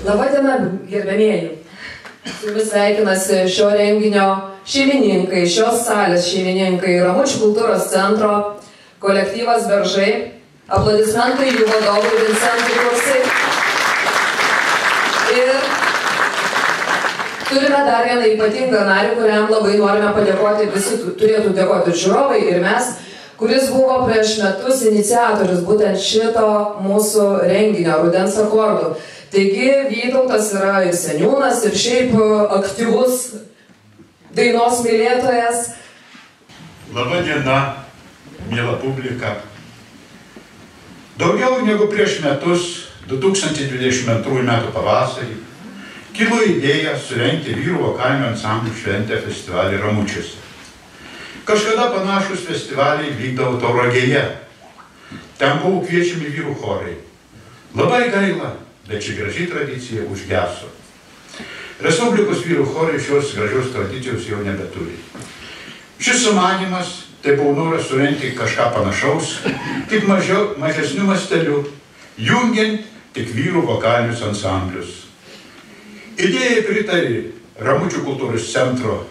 Labadiena, gerbėmieji. Su jumis sveikinasi šio renginio šeimininkai, šios salės šeimininkai, Ramučių kultūros centro, kolektyvas Beržai, aplodismentai jų vadovui Vincentui Kursai. Ir turime dar vieną ypatingą narį, kuriam labai norime padėkoti, visi turėtų dėkoti žiūrovai ir mes, kuris buvo prieš metus iniciatorius būtent šito mūsų renginio Rudens akordų. Taigi Vytautas yra ir seniūnas, ir šiaip aktyvus dainos mylėtojas. Labą dieną, miela publika. Daugiau negu prieš metus, 2022 metų pavasarį, kilo idėja surengti vyrų vokalinių ansamblių šventę festivalį Ramučiuose. Kažkada panašus festivaliai vykdavo Tauragėje. Ten buvo kviečiami vyrų chorai. Labai gaila, bet ši graži tradicija užgeso. Respublikos vyrų chorai šios gražios tradicijos jau nebeturi. Šis sumanymas tai buvo noras surengti kažką panašaus, tik mažesniu masteliu, jungiant tik vyrų vokalinius ansamblius. Idėjai pritarė Ramučių kultūros centro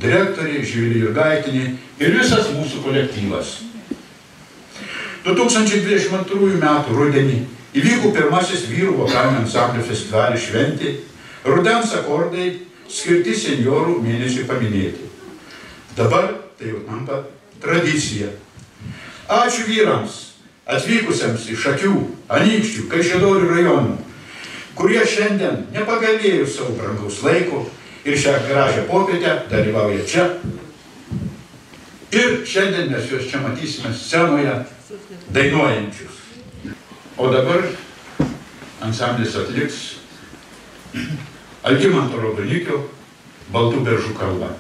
direktorė Živilė Jurgaitinė ir visas mūsų kolektyvas. 2022 metų rudenį įvyko pirmasis vyrų vokalinių ansamblių festivalio šventė, Rudens akordai skirti senjorų mėnesiui paminėti. Dabar tai jau tampa tradicija. Ačiū vyrams, atvykusiems iš Šakių, Anykščių, Kaišiadorių rajonų, kurie šiandien nepagalėjo savo brangaus laiko ir šią gražią popietę dalyvauja čia. Ir šiandien mes juos čia matysime scenoje dainuojančius. O dabar ansamblis atliks Algimanto Raudonikio Baltų beržų kalba.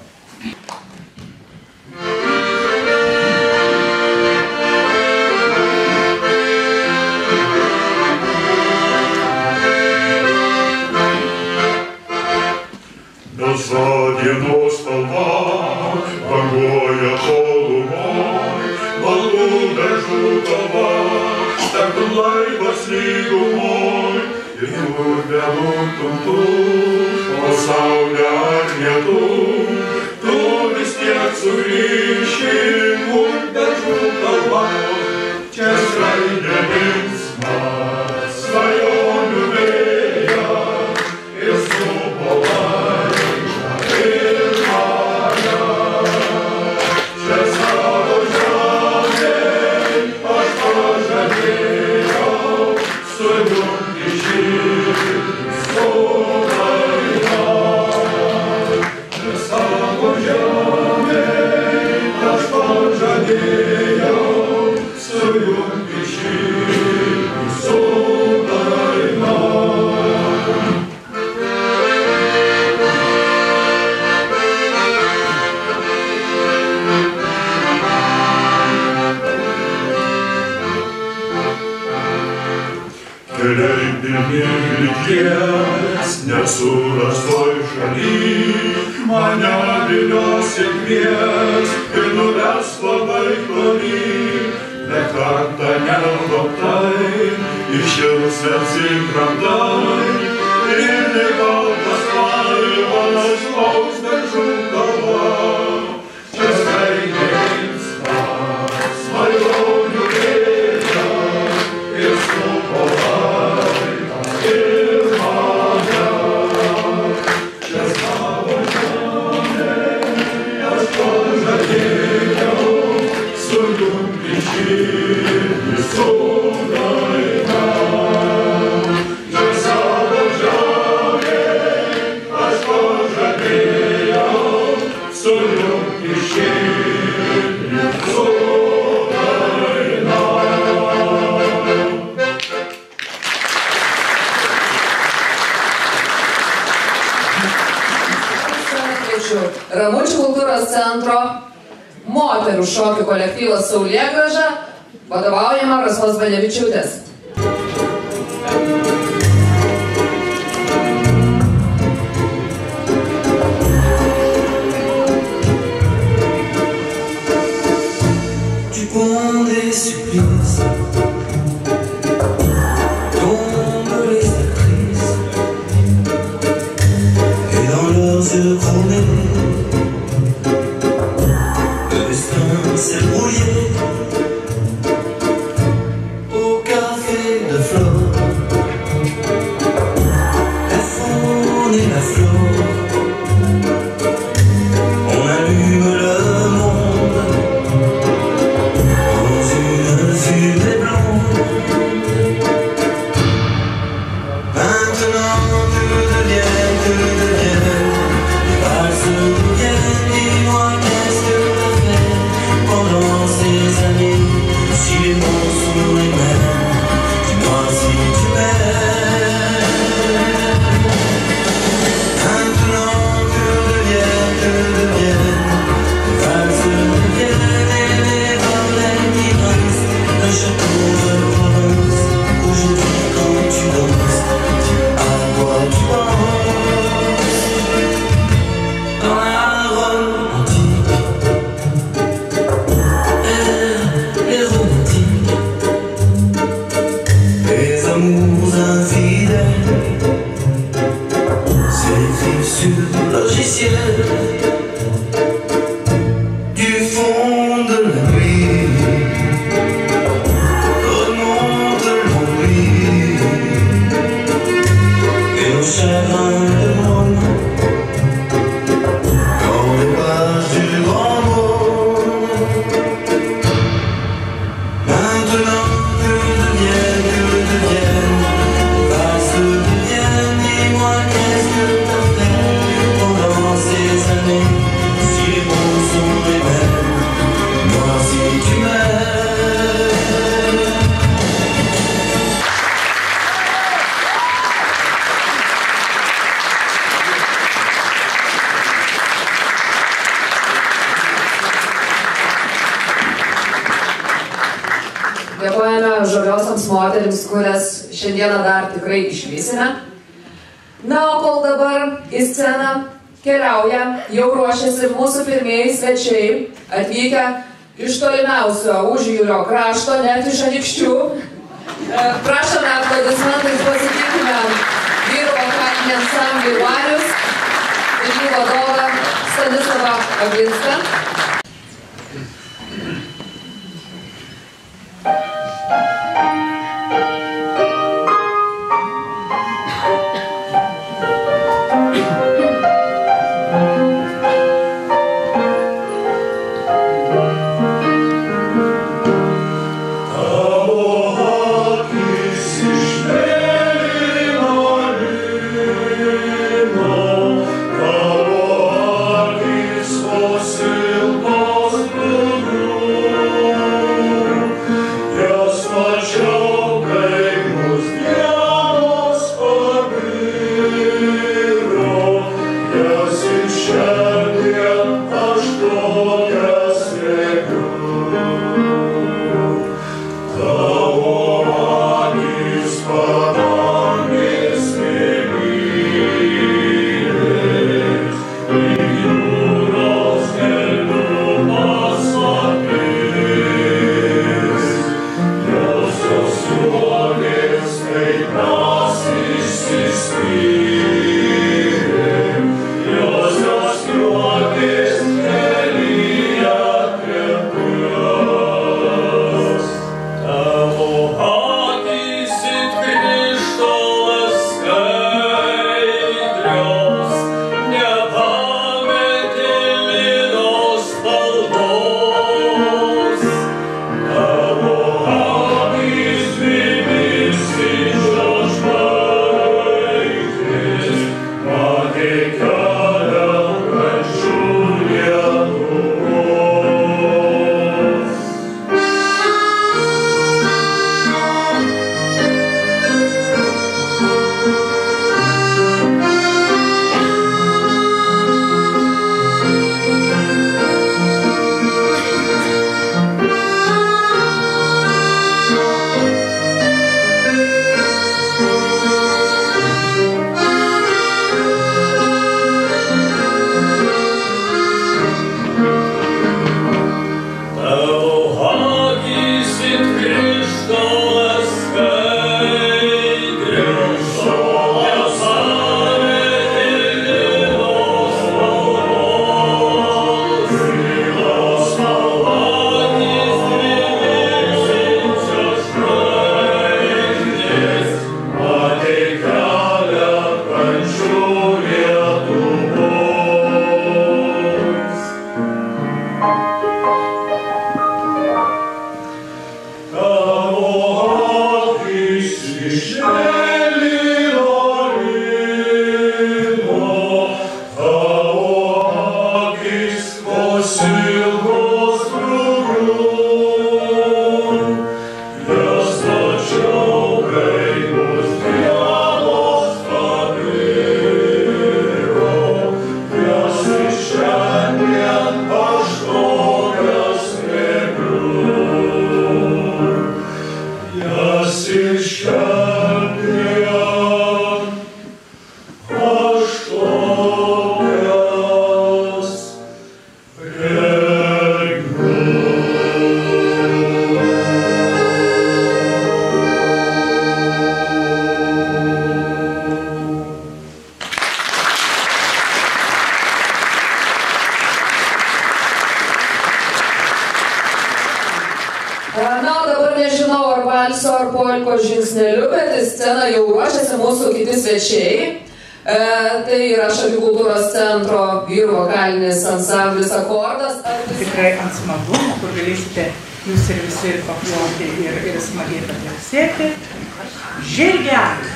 Melsva dienos spalva banguoja tolumoj, Baltų beržų kalba, tartum laivas lygumoj. Ir kur bebūtum tu, o saulė ar ne tu vis tiek sugrįši, kur beržų kalba. Čia skraidė linksmas svajonių vėjas ir supo laimę ir mane. Čia savo žemėj aš pažadėjau sujungti širdį su daina. Čia savo žemėj aš pažadėjau sujungti širdį su daina. Keliai pilni vilties, nesurastoj šaly, mane vilios sėkmės ir nuves labai toli. Bet kartą nelauktai iškils atsikrantai ir nekaltas laivas plauks beržų kalba. Čia skraidė linksmas svajonių vėjas ir supo laimę ir mane. Čia savo žemėj aš pažadėjau sujungti širdį Ramučių kultūros centro moterų šokių kolektyvas Saulėgrąža, vadovaujama Rasos Banevičiūtės. Dėkojame žaviosioms moterims, kurias šiandieną dar tikrai išvysime. Na, o kol dabar į sceną keliauja, jau ruošiasi mūsų pirmieji svečiai, atvykę iš tolimiausio Užjūrio krašto, net iš Anykščių. Prašome aplodismentais pasitikime vyrų vokalinį ansamblį Varius ir jų vadovą Stanislavą Aglinską. Silver Žingsneliu, bet į sceną jau ruošiasi mūsų kiti svečiai. Tai yra Šakių kultūros centro vyrų vokalinis ansamblis Akordas. Tikrai ant smagumo, kur galėsite jūs ir visi paploti ir smagiai patilsėti. Žirgeliai.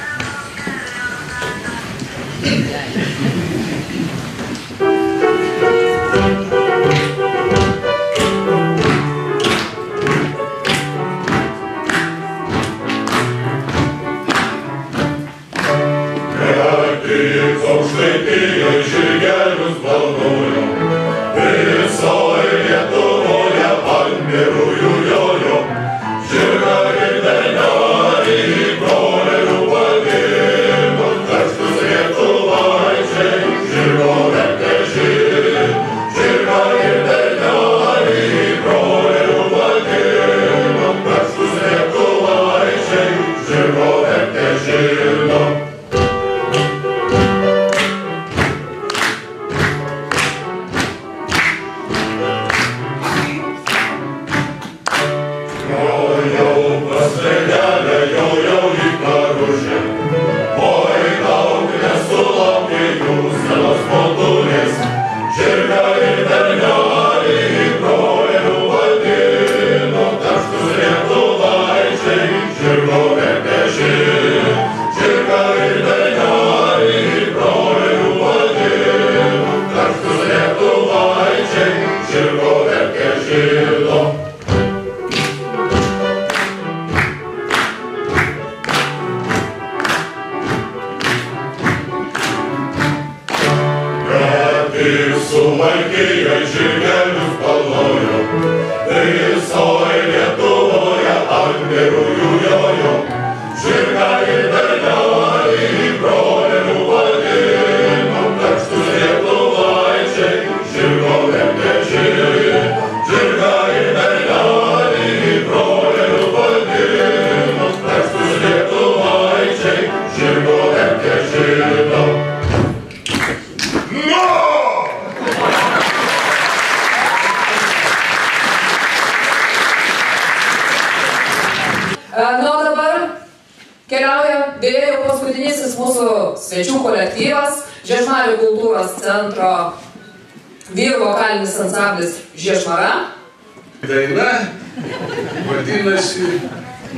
Svečių kolektyvas, Žiežmarių kultūros centro vyrų vokalinis ansamblis Žiežmara. Daina vadinasi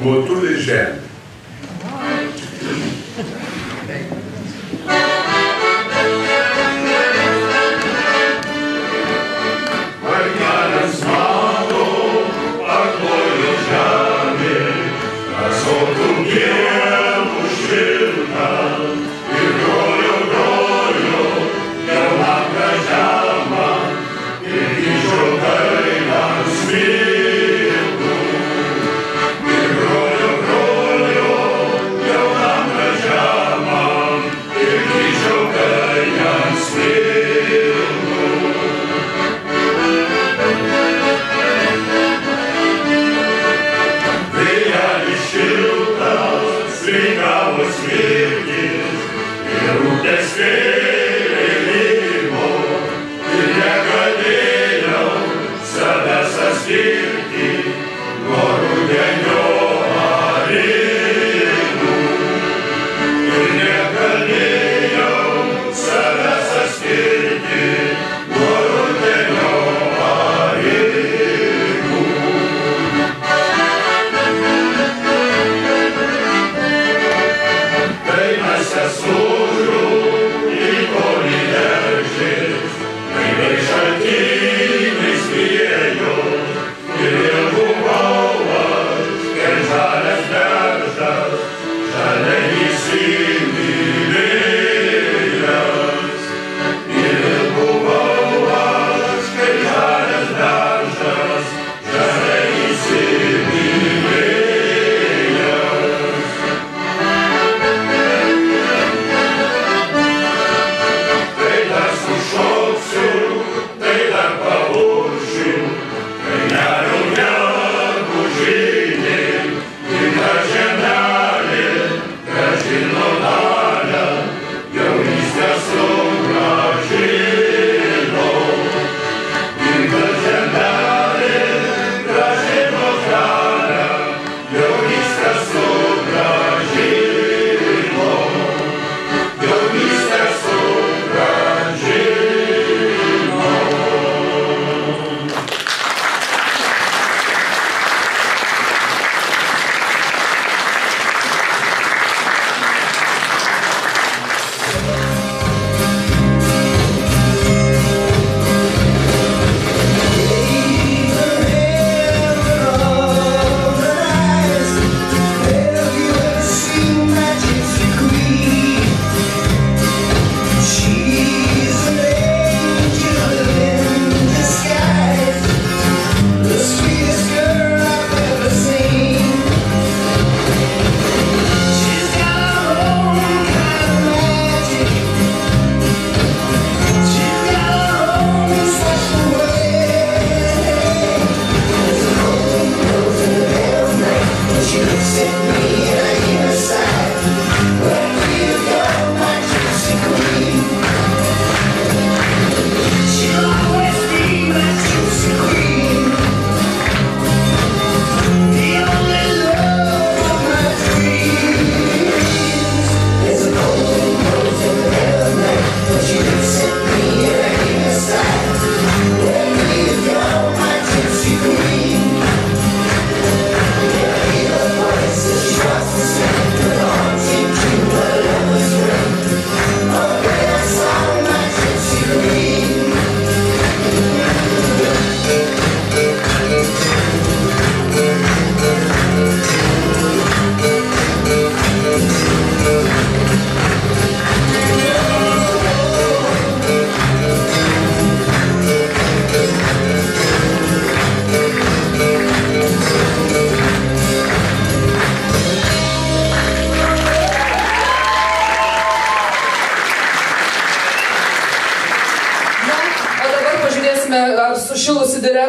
Motulė žemė. Šaltiniais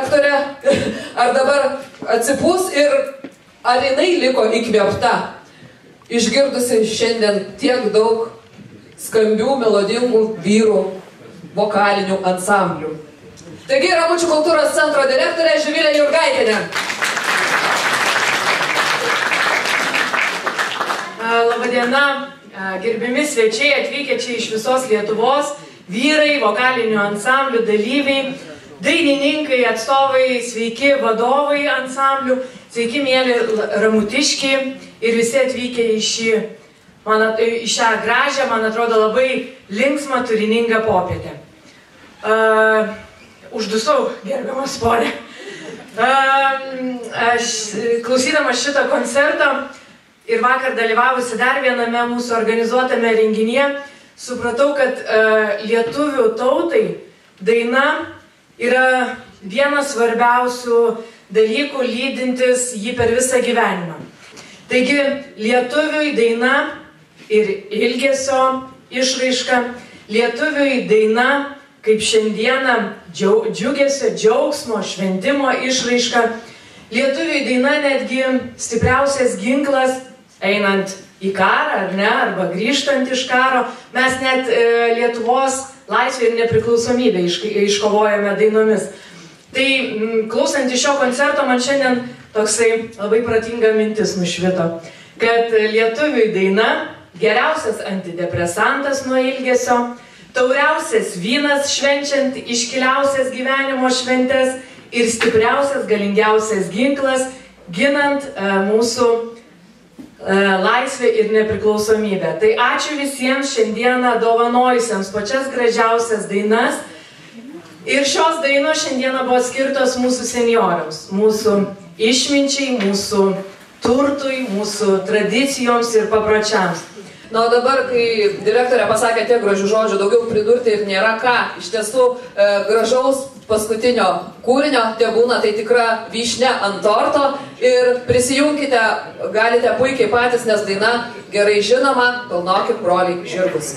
direktorė, ar dabar atsipūs ir ar jinai liko įkvėpta, išgirdusi šiandien tiek daug skambių, melodingų vyrų vokalinių ansamblių. Taigi, Ramučių kultūros centro direktorė Živilė Jurgaitienė. Labadiena, gerbiami svečiai atvykę čia iš visos Lietuvos, vyrai, vokalinių ansamblių dalyviai, dainininkai, atstovai, sveiki vadovai ansamblių, sveiki mėly ramutiškiai ir visi atvykę į šią gražią, man atrodo, labai linksmą, turiningą popietę. Uždusau, gerbiamas ponė. Klausydamas šito koncerto ir vakar dalyvavusi dar viename mūsų organizuotame renginyje, supratau, kad lietuvių tautai daina yra vienas svarbiausių dalykų lydintis jį per visą gyvenimą. Taigi lietuviui daina ir ilgesio išraiška, lietuviui daina kaip šiandieną džiugesio, džiaugsmo, šventimo išraiška, lietuviui daina netgi stipriausias ginklas einant į karą, ar ne, arba grįžtant iš karo. Mes net Lietuvos laisvę ir nepriklausomybę iškovojame dainomis. Tai klausant iš šio koncerto, man šiandien toksai labai protinga mintis nušvito, kad lietuviui daina geriausias antidepresantas nuo ilgesio, tauriausias vynas švenčiant iškiliausias gyvenimo šventes ir stipriausias, galingiausias ginklas ginant mūsų laisvę ir nepriklausomybę. Tai ačiū visiems šiandieną dovanojusiems pačias gražiausias dainas. Ir šios dainos šiandieną buvo skirtos mūsų senjorams, mūsų išminčiai, mūsų turtui, mūsų tradicijoms ir papročiams. Na, o dabar, kai direktorė pasakė tiek gražių žodžių, daugiau pridurti ir nėra ką. Iš tiesų, gražaus paskutinio kūrinio tebūna tai tikra vyšnia ant torto ir prisijunkite, galite puikiai patys, nes daina gerai žinoma, Kalnokit broliai žirgus.